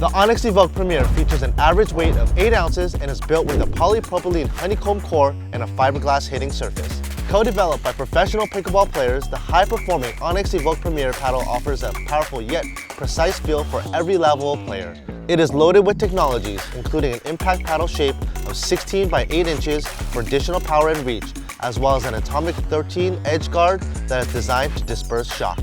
The Onix Evoke Premier features an average weight of 8 ounces and is built with a polypropylene honeycomb core and a fiberglass hitting surface. Co-developed by professional pickleball players, the high-performing Onix Evoke Premier paddle offers a powerful yet precise feel for every level of player. It is loaded with technologies, including an impact paddle shape of 16 by 8 inches for additional power and reach, as well as an Atomic13 Edge guard that is designed to disperse shock.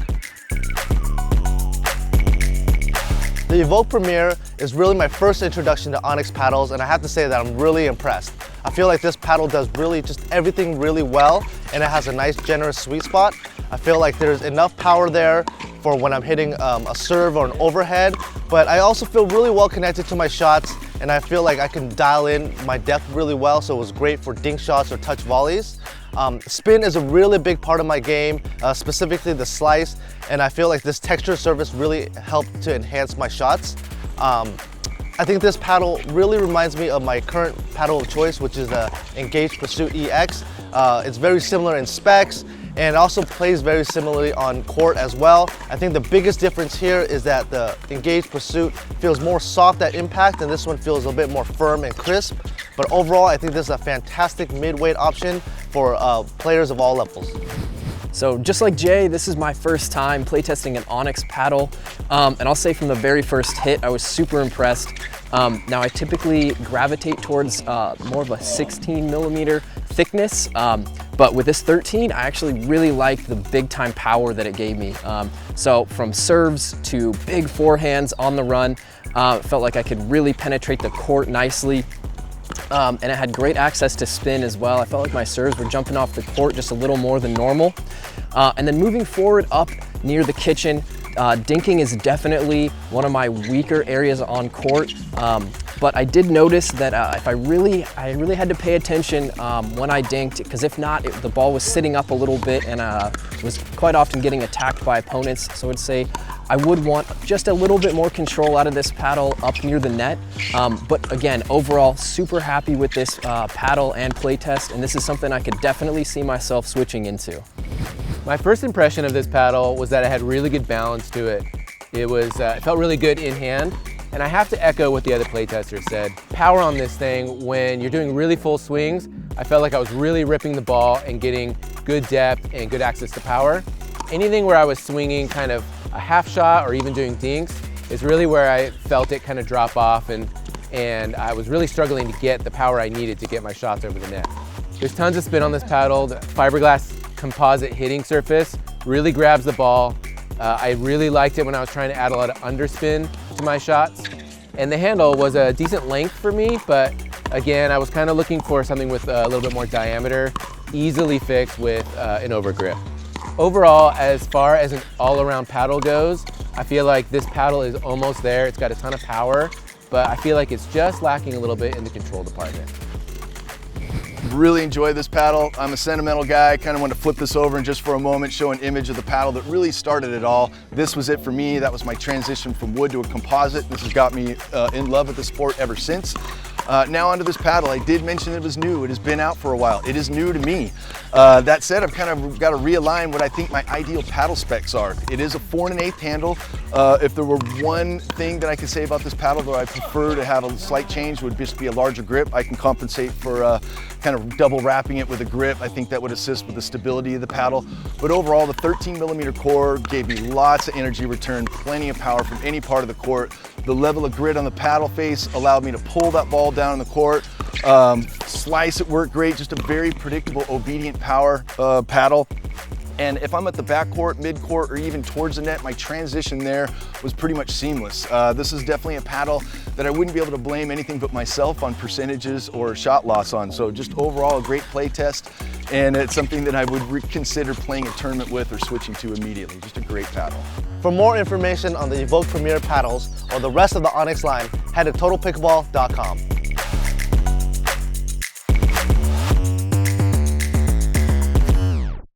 The Evoke Premier is really my first introduction to Onix paddles, and I have to say that I'm really impressed. I feel like this paddle does really just everything really well, and it has a nice generous sweet spot. I feel like there's enough power there for when I'm hitting a serve or an overhead, but I also feel really well connected to my shots, and I feel like I can dial in my depth really well, so it was great for dink shots or touch volleys. Spin is a really big part of my game, specifically the slice, and I feel like this texture surface really helped to enhance my shots. I think this paddle really reminds me of my current paddle of choice, which is the Engage Pursuit EX. It's very similar in specs and also plays very similarly on court as well. I think the biggest difference here is that the Engage Pursuit feels more soft at impact, and this one feels a bit more firm and crisp. But overall, I think this is a fantastic mid-weight option for players of all levels. So just like Jay, this is my first time playtesting an Onix paddle, and I'll say from the very first hit, I was super impressed. Now I typically gravitate towards more of a 16 millimeter thickness, but with this 13, I actually really liked the big time power that it gave me. So from serves to big forehands on the run, it felt like I could really penetrate the court nicely. And it had great access to spin as well. I felt like my serves were jumping off the court just a little more than normal. And then moving forward up near the kitchen, dinking is definitely one of my weaker areas on court. But I did notice that I really had to pay attention when I dinked, because if not, the ball was sitting up a little bit and was quite often getting attacked by opponents. So I'd say I would want just a little bit more control out of this paddle up near the net. But again, overall, super happy with this paddle and playtest, and this is something I could definitely see myself switching into. My first impression of this paddle was that it had really good balance to it. It felt really good in hand, and I have to echo what the other playtesters said. Power on this thing, when you're doing really full swings, I felt like I was really ripping the ball and getting good depth and good access to power. Anything where I was swinging kind of a half shot or even doing dinks is really where I felt it kind of drop off, and I was really struggling to get the power I needed to get my shots over the net. There's tons of spin on this paddle. The fiberglass composite hitting surface really grabs the ball. I really liked it when I was trying to add a lot of underspin to my shots. And the handle was a decent length for me, but again, I was kind of looking for something with a little bit more diameter, easily fixed with an overgrip. Overall, as far as an all-around paddle goes, I feel like this paddle is almost there. It's got a ton of power, but I feel like it's just lacking a little bit in the control department. Really enjoy this paddle. I'm a sentimental guy. I kind of want to flip this over and just for a moment show an image of the paddle that really started it all. This was it for me. That was my transition from wood to a composite. This has got me in love with the sport ever since. Now onto this paddle. I did mention it was new. It has been out for a while. It is new to me. That said, I've kind of got to realign what I think my ideal paddle specs are. It is a 4 1/8 handle. If there were one thing that I could say about this paddle that I prefer to have a slight change, would just be a larger grip. I can compensate for kind of double wrapping it with a grip. I think that would assist with the stability of the paddle. But overall, the 13 millimeter core gave me lots of energy return, plenty of power from any part of the court. The level of grit on the paddle face allowed me to pull that ball down in the court. Slice, it worked great, just a very predictable, obedient power paddle. And if I'm at the back court, mid court, or even towards the net, my transition there was pretty much seamless. This is definitely a paddle that I wouldn't be able to blame anything but myself on percentages or shot loss on. So just overall a great play test, and it's something that I would reconsider playing a tournament with or switching to immediately. Just a great paddle. For more information on the Evoke Premier paddles or the rest of the Onix line, head to totalpickleball.com.